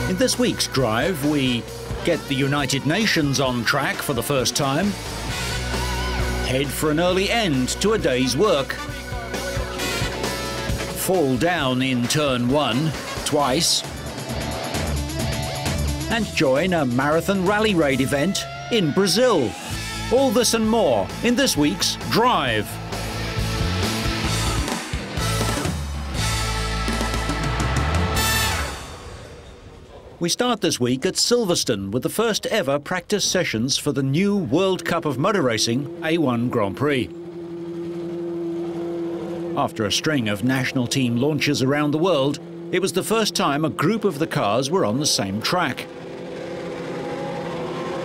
In this week's drive, we get the United Nations on track for the first time, head for an early end to a day's work, fall down in turn 1 twice, and join a marathon rally raid event in Brazil. All this and more in this week's Drive. We start this week at Silverstone with the first ever practice sessions for the new World Cup of Motor Racing A1 Grand Prix. After a string of national team launches around the world, it was the first time a group of the cars were on the same track.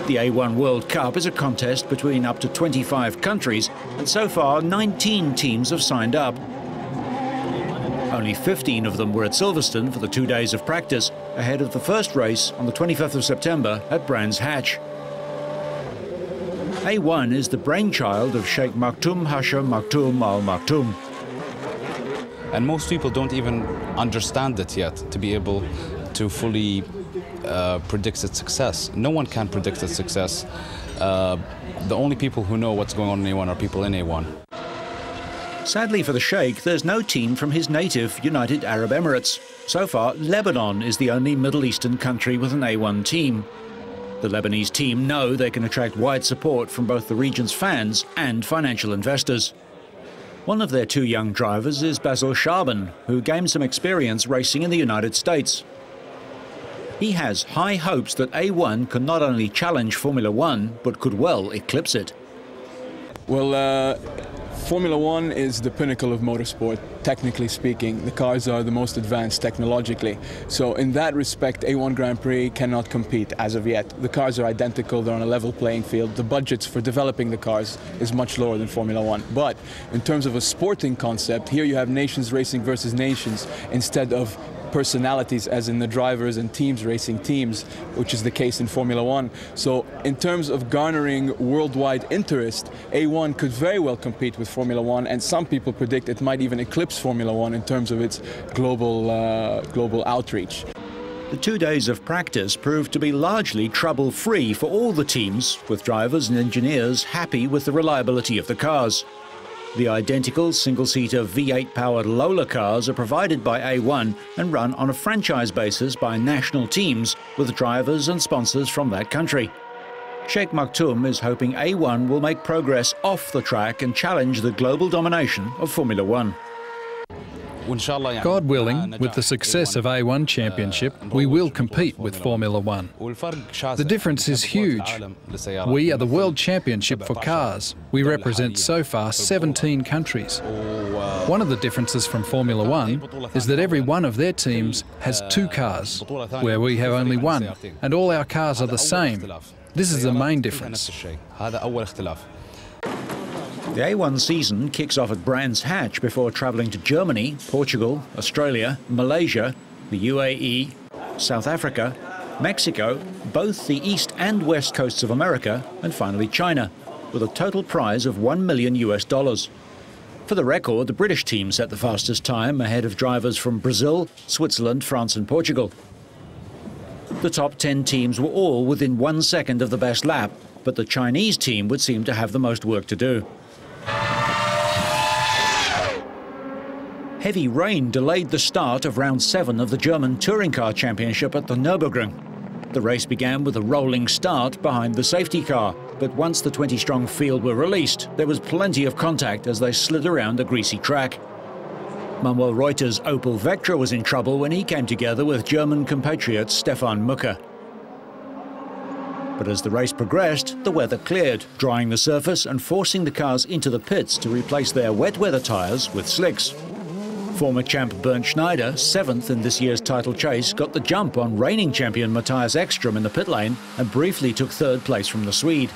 The A1 World Cup is a contest between up to 25 countries, and so far 19 teams have signed up. Only 15 of them were at Silverstone for the 2 days of practice, ahead of the first race on the 25th of September at Brands Hatch. A1 is the brainchild of Sheikh Maktoum Hashim Maktoum Al Maktoum. And most people don't even understand it yet to be able to fully predict its success. No one can predict its success. The only people who know what's going on in A1 are people in A1. Sadly for the Sheikh, there's no team from his native United Arab Emirates. So far, Lebanon is the only Middle Eastern country with an A1 team. The Lebanese team know they can attract wide support from both the region's fans and financial investors. One of their 2 young drivers is Basil Shaban, who gained some experience racing in the United States. He has high hopes that A1 can not only challenge Formula One, but could well eclipse it. Well, Formula One is the pinnacle of motorsport, technically speaking. The cars are the most advanced technologically. So in that respect, A1 Grand Prix cannot compete as of yet. The cars are identical, they're on a level playing field. The budgets for developing the cars is much lower than Formula One. But in terms of a sporting concept, here you have nations racing versus nations instead of personalities as in the drivers and teams racing teams, which is the case in Formula One. So in terms of garnering worldwide interest, A1 could very well compete with Formula One, and some people predict it might even eclipse Formula One in terms of its global outreach. The 2 days of practice proved to be largely trouble-free for all the teams, with drivers and engineers happy with the reliability of the cars. The identical single-seater V8-powered Lola cars are provided by A1 and run on a franchise basis by national teams with drivers and sponsors from that country. Sheikh Maktoum is hoping A1 will make progress off the track and challenge the global domination of Formula One. God willing, with the success of A1 Championship, we will compete with Formula One. The difference is huge. We are the World Championship for cars. We represent so far 17 countries. One of the differences from Formula One is that every one of their teams has 2 cars, where we have only 1, and all our cars are the same. This is the main difference. The A1 season kicks off at Brands Hatch before travelling to Germany, Portugal, Australia, Malaysia, the UAE, South Africa, Mexico, both the east and west coasts of America, and finally China, with a total prize of $1 million. For the record, the British team set the fastest time ahead of drivers from Brazil, Switzerland, France and Portugal. The top 10 teams were all within 1 second of the best lap, but the Chinese team would seem to have the most work to do. Heavy rain delayed the start of round 7 of the German Touring Car Championship at the Nürburgring. The race began with a rolling start behind the safety car, but once the 20-strong field were released, there was plenty of contact as they slid around the greasy track. Manuel Reuter's Opel Vectra was in trouble when he came together with German compatriot Stefan Mucker. But as the race progressed, the weather cleared, drying the surface and forcing the cars into the pits to replace their wet weather tyres with slicks. Former champ Bernd Schneider, 7th in this year's title chase, got the jump on reigning champion Matthias Ekstrom in the pit lane and briefly took 3rd place from the Swede.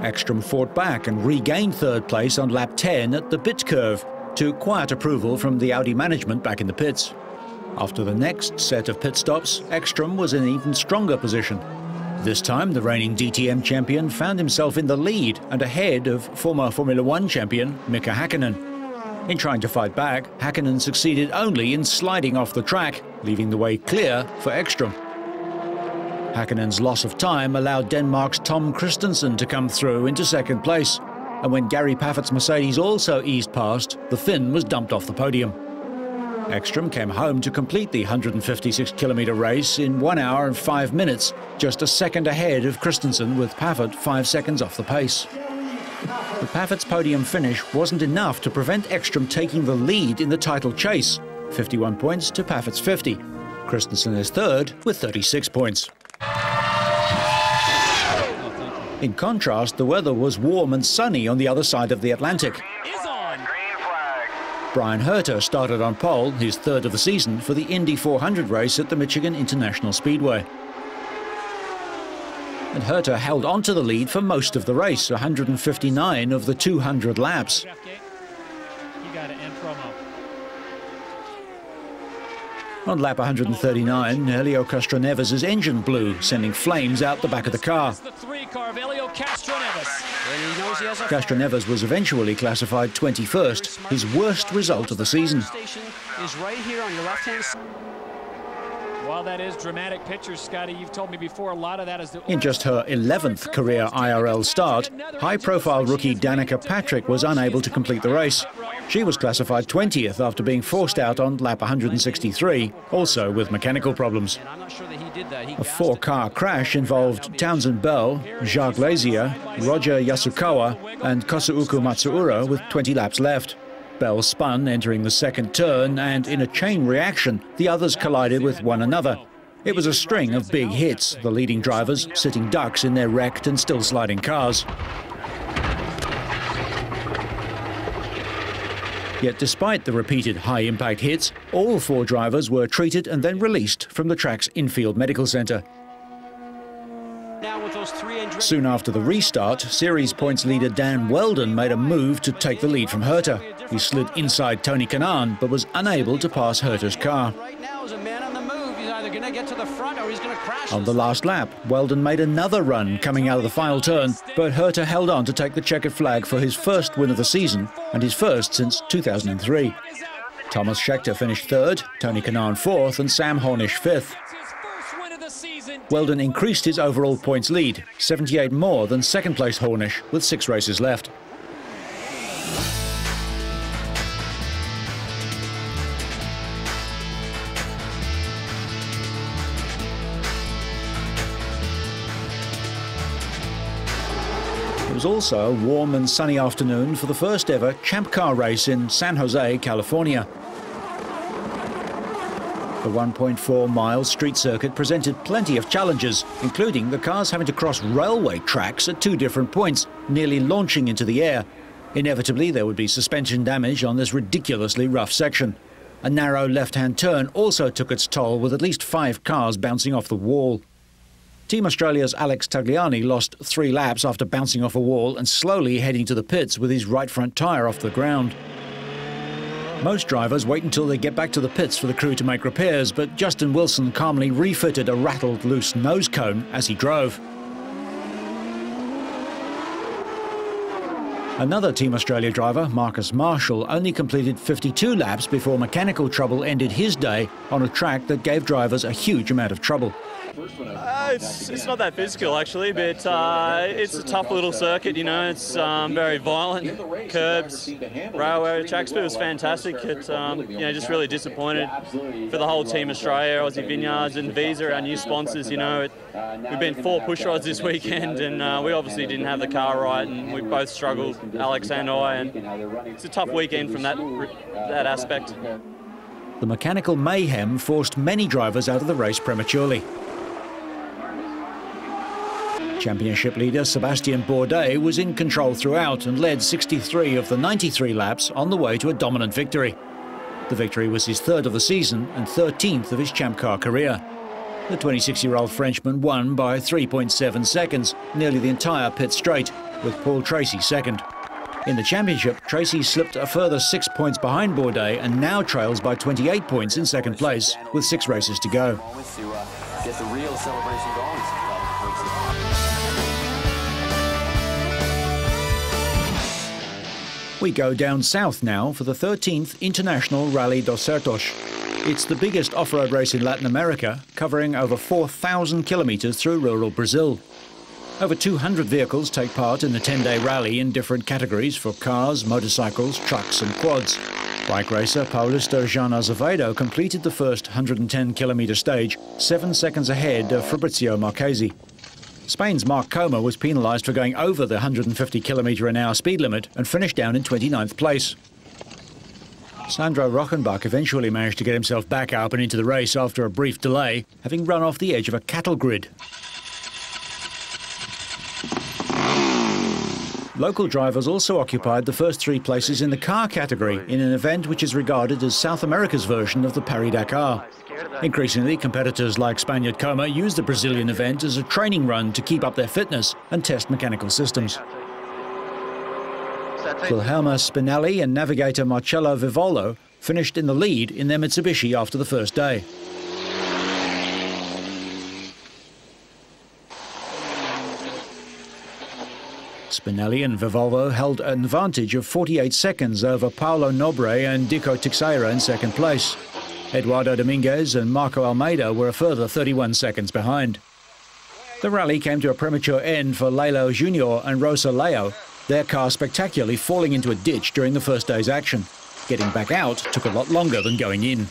Ekstrom fought back and regained 3rd place on lap 10 at the pit curve, to quiet approval from the Audi management back in the pits. After the next set of pit stops, Ekstrom was in an even stronger position. This time, the reigning DTM champion found himself in the lead and ahead of former Formula One champion Mika Häkkinen. In trying to fight back, Häkkinen succeeded only in sliding off the track, leaving the way clear for Ekstrom. Häkkinen's loss of time allowed Denmark's Tom Kristensen to come through into second place. And when Gary Paffett's Mercedes also eased past, the Finn was dumped off the podium. Ekstrom came home to complete the 156-kilometre race in 1 hour and 5 minutes, just a second ahead of Kristensen, with Paffett 5 seconds off the pace. But Paffett's podium finish wasn't enough to prevent Ekstrom taking the lead in the title chase, 51 points to Paffett's 50. Kristensen is third with 36 points. In contrast, the weather was warm and sunny on the other side of the Atlantic. Brian Herter started on pole, his third of the season, for the Indy 400 race at the Michigan International Speedway. And Herter held on to the lead for most of the race, 159 of the 200 laps. On lap 139, Helio Castroneves' engine blew, sending flames out the back of the car. Castroneves was eventually classified 21st, his worst result of the season. While that is dramatic pictures, Scotty, you've told me before, a lot of that is the... In just her 11th career IRL start, high-profile rookie Danica Patrick was unable to complete the race. She was classified 20th after being forced out on lap 163, also with mechanical problems. A four-car crash involved Townsend Bell, Jacques Lazier, Roger Yasukawa and Kosuuku Matsuura with 20 laps left. Bell spun entering the second turn, and in a chain reaction, the others collided with one another. It was a string of big hits, the leading drivers sitting ducks in their wrecked and still sliding cars. Yet despite the repeated high-impact hits, all four drivers were treated and then released from the track's infield medical centre. Soon after the restart, series points leader Dan Wheldon made a move to take the lead from Herter. He slid inside Tony Kanaan, but was unable to pass Herter's car. On the last lap, Wheldon made another run coming out of the final turn, but Herter held on to take the checkered flag for his first win of the season and his first since 2003. Thomas Scheckter finished third, Tony Kanaan fourth and Sam Hornish fifth. Wheldon increased his overall points lead, 78 more than second-place Hornish, with 6 races left. It was also a warm and sunny afternoon for the first ever Champ Car race in San Jose, California. The 1.4-mile street circuit presented plenty of challenges, including the cars having to cross railway tracks at 2 different points, nearly launching into the air. Inevitably, there would be suspension damage on this ridiculously rough section. A narrow left-hand turn also took its toll, with at least 5 cars bouncing off the wall. Team Australia's Alex Tagliani lost 3 laps after bouncing off a wall and slowly heading to the pits with his right front tyre off the ground. Most drivers wait until they get back to the pits for the crew to make repairs, but Justin Wilson calmly refitted a rattled loose nose cone as he drove. Another Team Australia driver, Marcus Marshall, only completed 52 laps before mechanical trouble ended his day on a track that gave drivers a huge amount of trouble. It's not that physical actually, but it's a tough little circuit, you know. It's very violent, curbs, railway. Track speed was fantastic. It's you know, just really disappointed for the whole Team Australia, Aussie Vineyards and Visa, our new sponsors. You know, we've been 4 push rods this weekend, and we obviously didn't have the car right, and we both struggled, Alex and I, and it's a tough weekend from that aspect. The mechanical mayhem forced many drivers out of the race prematurely. Championship leader Sebastian Bourdais was in control throughout and led 63 of the 93 laps on the way to a dominant victory. The victory was his 3rd of the season and 13th of his Champ Car career. The 26-year-old Frenchman won by 3.7 seconds, nearly the entire pit straight, with Paul Tracy second. In the championship, Tracy slipped a further 6 points behind Bourdais and now trails by 28 points in second place with 6 races to go. Get the real celebration going. We go down south now for the 13th International Rally dos Sertões. It's the biggest off-road race in Latin America, covering over 4,000 kilometres through rural Brazil. Over 200 vehicles take part in the 10-day rally in different categories for cars, motorcycles, trucks and quads. Bike racer Paulista Jean Azevedo completed the first 110-kilometre stage 7 seconds ahead of Fabrizio Marchesi. Spain's Marc Coma was penalised for going over the 150 km/h speed limit and finished down in 29th place. Sandro Rochenbach eventually managed to get himself back up and into the race after a brief delay, having run off the edge of a cattle grid. Local drivers also occupied the first 3 places in the car category in an event which is regarded as South America's version of the Paris-Dakar. Increasingly, competitors like Spaniard Coma use the Brazilian event as a training run to keep up their fitness and test mechanical systems. Wilhelmo Spinelli and navigator Marcello Vivolo finished in the lead in their Mitsubishi after the first day. Spinelli and Vivolo held an advantage of 48 seconds over Paulo Nobre and Dico Teixeira in second place. Eduardo Dominguez and Marco Almeida were a further 31 seconds behind. The rally came to a premature end for Lelo Junior and Rosa Leo, their car spectacularly falling into a ditch during the first day's action. Getting back out took a lot longer than going in.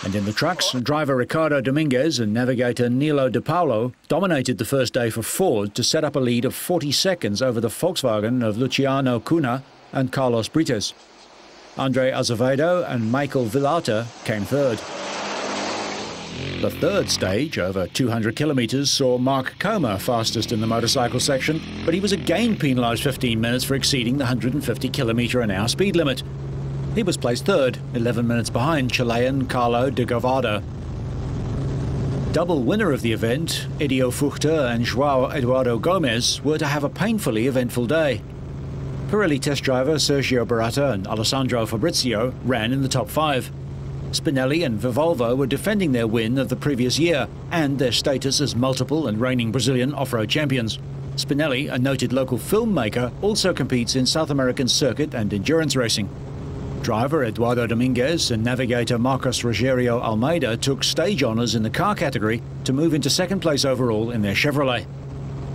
And in the trucks, driver Ricardo Dominguez and navigator Nilo De Paulo dominated the first day for Ford to set up a lead of 40 seconds over the Volkswagen of Luciano Cunha and Carlos Brites. Andre Azevedo and Michael Villata came third. The third stage, over 200 kilometres, saw Marc Coma fastest in the motorcycle section, but he was again penalised 15 minutes for exceeding the 150 km/h speed limit. He was placed third, 11 minutes behind Chilean Carlo de Gavada. Double winner of the event, Edio Fuchter and João Eduardo Gomes, were to have a painfully eventful day. Pirelli test driver Sergio Barata and Alessandro Fabrizio ran in the top 5. Spinelli and Vivolvo were defending their win of the previous year and their status as multiple and reigning Brazilian off-road champions. Spinelli, a noted local filmmaker, also competes in South American circuit and endurance racing. Driver Eduardo Dominguez and navigator Marcos Rogério Almeida took stage honours in the car category to move into second place overall in their Chevrolet.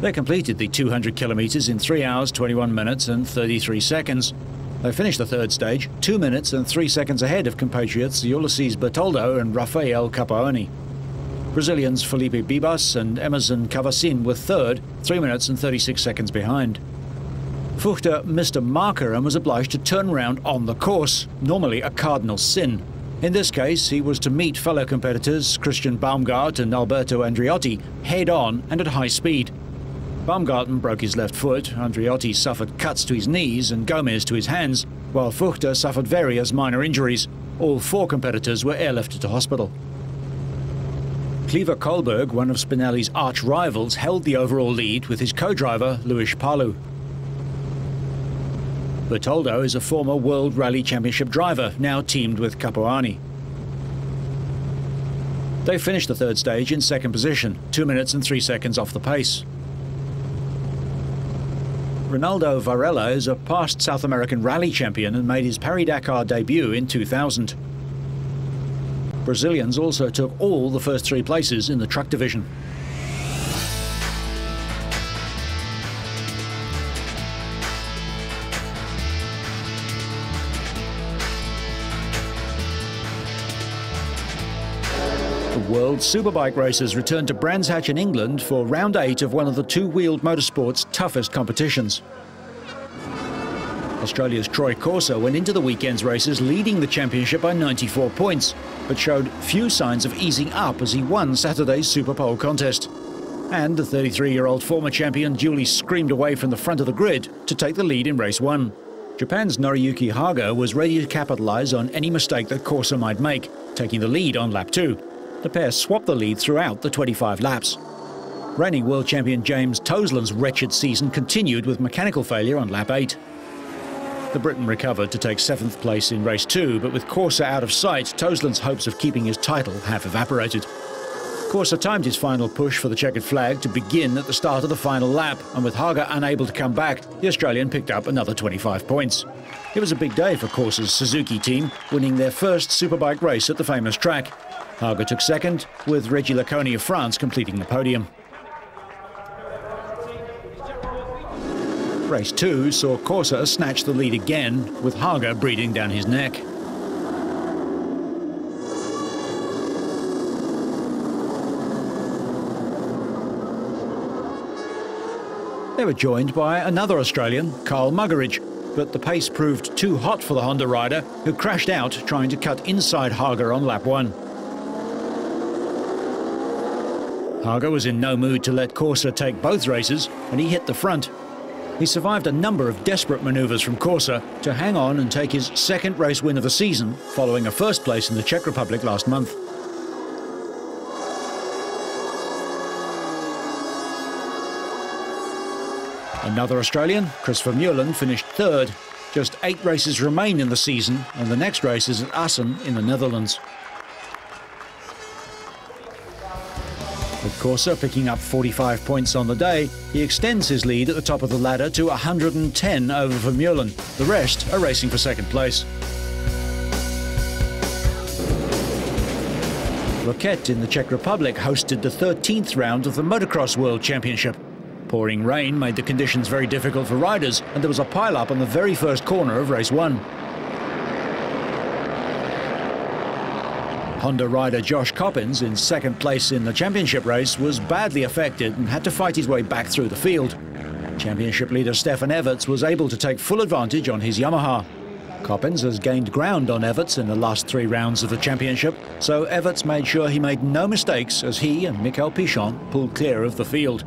They completed the 200 kilometres in 3 hours, 21 minutes and 33 seconds. They finished the third stage 2 minutes and 3 seconds ahead of compatriots Ulisses Bertoldo and Rafael Capaoni. Brazilians Felipe Bibas and Emerson Cavacin were third, 3 minutes and 36 seconds behind. Fuchter missed a marker and was obliged to turn round on the course, normally a cardinal sin. In this case, he was to meet fellow competitors Christian Baumgart and Alberto Andreotti head-on and at high speed. Baumgarten broke his left foot, Andreotti suffered cuts to his knees and Gomez to his hands, while Fuchter suffered various minor injuries. All 4 competitors were airlifted to hospital. Cleaver Kohlberg, one of Spinelli's arch-rivals, held the overall lead with his co-driver Luis Palu. Bertoldo is a former World Rally Championship driver, now teamed with Capuani. They finished the third stage in second position, 2 minutes and 3 seconds off the pace. Ronaldo Varela is a past South American rally champion and made his Paris-Dakar debut in 2000. Brazilians also took all the first 3 places in the truck division. World Superbike races returned to Brands Hatch in England for round 8 of one of the two-wheeled motorsport's toughest competitions. Australia's Troy Corser went into the weekend's races leading the championship by 94 points, but showed few signs of easing up as he won Saturday's Super Pole contest. And the 33-year-old former champion duly screamed away from the front of the grid to take the lead in race 1. Japan's Noriyuki Haga was ready to capitalise on any mistake that Corsa might make, taking the lead on lap 2. The pair swapped the lead throughout the 25 laps. Reigning world champion James Toseland's wretched season continued with mechanical failure on lap 8. The Briton recovered to take 7th place in race 2, but with Corsa out of sight, Toseland's hopes of keeping his title have evaporated. Corsa timed his final push for the checkered flag to begin at the start of the final lap, and with Haga unable to come back, the Australian picked up another 25 points. It was a big day for Corsa's Suzuki team, winning their first superbike race at the famous track. Haga took second, with Reggie Laconi of France completing the podium. Race 2 saw Corsa snatch the lead again, with Haga breathing down his neck. They were joined by another Australian, Carl Muggeridge, but the pace proved too hot for the Honda rider, who crashed out trying to cut inside Haga on lap 1. Haga was in no mood to let Corsa take both races, and he hit the front. He survived a number of desperate manoeuvres from Corsa to hang on and take his second race win of the season, following a first place in the Czech Republic last month. Another Australian, Chris Vermeulen, finished third. Just 8 races remain in the season, and the next race is at Assen in the Netherlands. With Corsa picking up 45 points on the day, he extends his lead at the top of the ladder to 110 over Vermeulen. The rest are racing for second place. Loket in the Czech Republic hosted the 13th round of the Motocross World Championship. Pouring rain made the conditions very difficult for riders, and there was a pile-up on the very first corner of race 1. Honda rider Josh Coppens, in second place in the championship race, was badly affected and had to fight his way back through the field. Championship leader Stefan Everts was able to take full advantage on his Yamaha. Coppens has gained ground on Everts in the last 3 rounds of the championship, so Everts made sure he made no mistakes as he and Michael Pichon pulled clear of the field.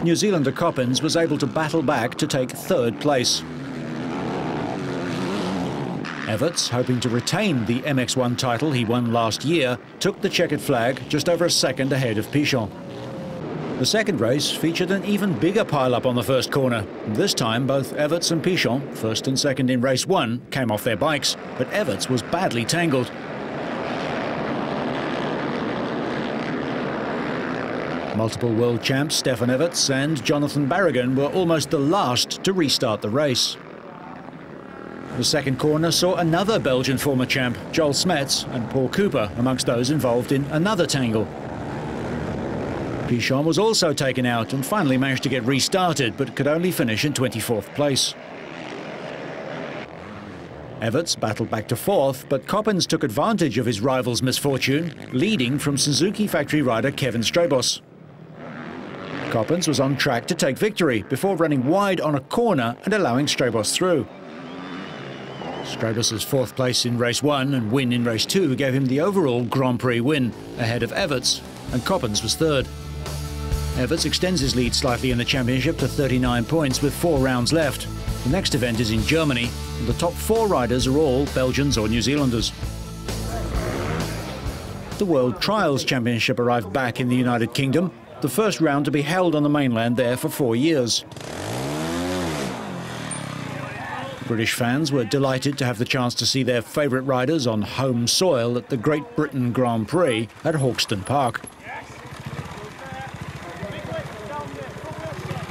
New Zealander Coppens was able to battle back to take 3rd place. Everts, hoping to retain the MX1 title he won last year, took the checkered flag just over a second ahead of Pichon. The second race featured an even bigger pile-up on the first corner. This time, both Everts and Pichon, first and second in race 1, came off their bikes, but Everts was badly tangled. Multiple world champs Stefan Everts and Jonathan Barragan were almost the last to restart the race. The second corner saw another Belgian former champ, Joel Smets, and Paul Cooper amongst those involved in another tangle. Pichon was also taken out and finally managed to get restarted, but could only finish in 24th place. Everts battled back to 4th, but Coppens took advantage of his rival's misfortune, leading from Suzuki factory rider Kevin Strabos. Coppens was on track to take victory before running wide on a corner and allowing Strabos through. Strabos' 4th place in race 1 and win in race 2 gave him the overall Grand Prix win, ahead of Everts, and Coppens was 3rd. Everts extends his lead slightly in the championship to 39 points with 4 rounds left. The next event is in Germany, and the top 4 riders are all Belgians or New Zealanders. The World Trials Championship arrived back in the United Kingdom, the first round to be held on the mainland there for 4 years. British fans were delighted to have the chance to see their favourite riders on home soil at the Great Britain Grand Prix at Hawkston Park.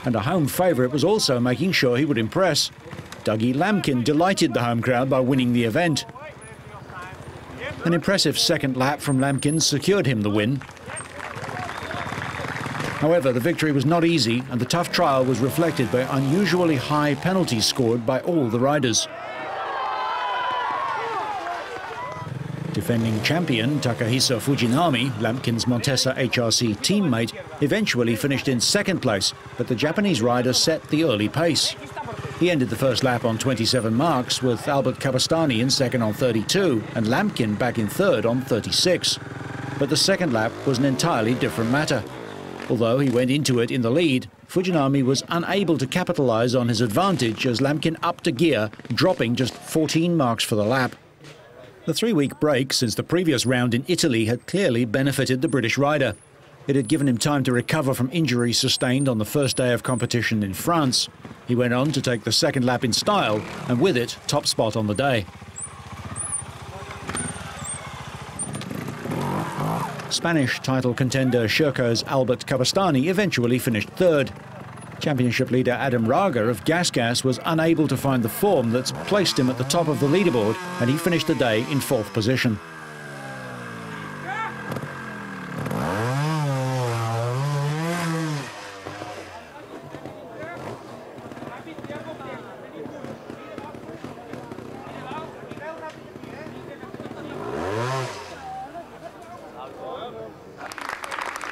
And a home favourite was also making sure he would impress. Dougie Lamkin delighted the home crowd by winning the event. An impressive second lap from Lamkin secured him the win. However, the victory was not easy, and the tough trial was reflected by unusually high penalties scored by all the riders. Defending champion Takahisa Fujinami, Lamkin's Montesa HRC teammate, eventually finished in 2nd place, but the Japanese rider set the early pace. He ended the first lap on 27 marks, with Albert Kabastani in 2nd on 32 and Lamkin back in 3rd on 36. but the second lap was an entirely different matter. Although he went into it in the lead, Fujinami was unable to capitalise on his advantage as Lamkin upped a gear, dropping just 14 marks for the lap. The 3-week break since the previous round in Italy had clearly benefited the British rider. It had given him time to recover from injuries sustained on the first day of competition in France. He went on to take the second lap in style, and with it, top spot on the day. Spanish title contender Sherco's Albert Cabestany eventually finished third. Championship leader Adam Raga of GasGas was unable to find the form that's placed him at the top of the leaderboard, and he finished the day in 4th position.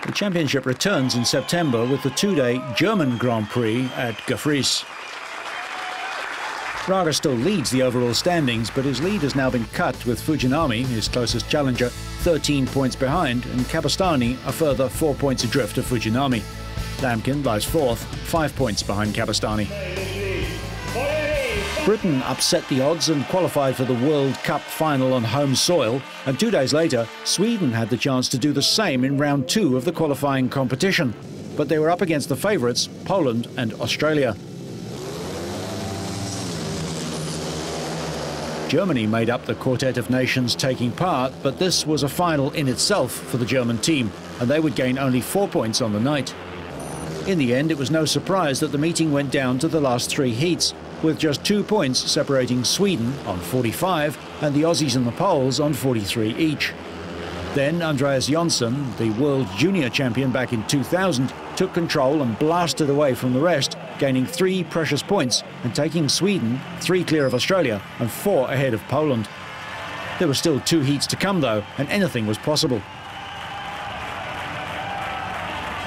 The championship returns in September with the 2-day German Grand Prix at Gefrees. Raga still leads the overall standings, but his lead has now been cut with Fujinami, his closest challenger, 13 points behind, and Cabestany a further 4 points adrift of Fujinami. Lamkin lies 4th, 5 points behind Cabestany. Britain upset the odds and qualified for the World Cup final on home soil, and 2 days later, Sweden had the chance to do the same in round 2 of the qualifying competition. But they were up against the favourites, Poland and Australia. Germany made up the quartet of nations taking part, but this was a final in itself for the German team, and they would gain only 4 points on the night. In the end, it was no surprise that the meeting went down to the last 3 heats, with just 2 points separating Sweden on 45 and the Aussies and the Poles on 43 each. Then Andreas Jonsson, the world junior champion back in 2000, took control and blasted away from the rest, gaining 3 precious points and taking Sweden 3 clear of Australia and 4 ahead of Poland. There were still 2 heats to come though, and anything was possible.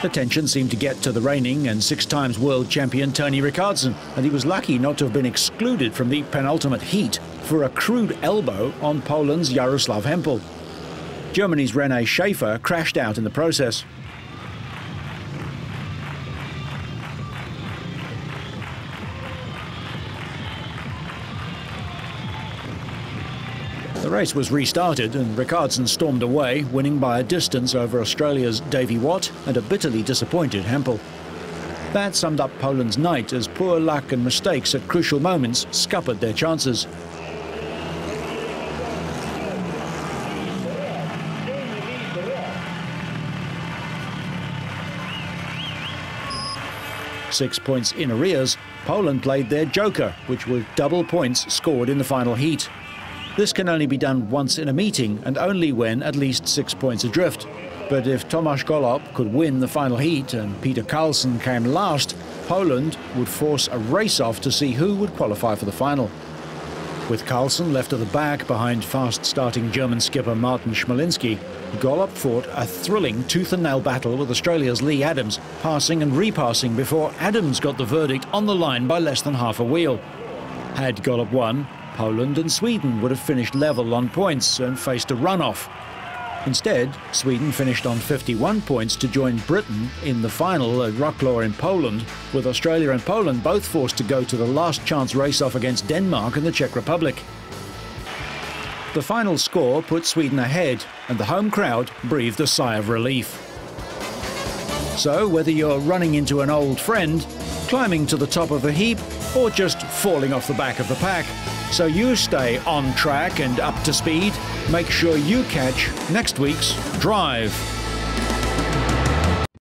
The tension seemed to get to the reigning and 6-time world champion Tony Rickardsson, and he was lucky not to have been excluded from the penultimate heat for a crude elbow on Poland's Jaroslav Hempel. Germany's René Schaefer crashed out in the process. The race was restarted and Rickardsson stormed away, winning by a distance over Australia's Davey Watt and a bitterly disappointed Hempel. That summed up Poland's night as poor luck and mistakes at crucial moments scuppered their chances. Six points in arrears, Poland played their joker, which was double points scored in the final heat. This can only be done once in a meeting and only when at least 6 points adrift. But if Tomasz Golob could win the final heat and Peter Carlsson came last, Poland would force a race-off to see who would qualify for the final. With Carlsson left at the back behind fast-starting German skipper Martin Schmalinski, Golob fought a thrilling tooth-and-nail battle with Australia's Lee Adams, passing and repassing before Adams got the verdict on the line by less than half a wheel. Had Golob won, Poland and Sweden would have finished level on points and faced a runoff. Instead, Sweden finished on 51 points to join Britain in the final at Wrocław in Poland, with Australia and Poland both forced to go to the last chance race-off against Denmark and the Czech Republic. The final score put Sweden ahead, and the home crowd breathed a sigh of relief. So, whether you're running into an old friend, climbing to the top of the heap, or just falling off the back of the pack, so you stay on track and up to speed, make sure you catch next week's Drive.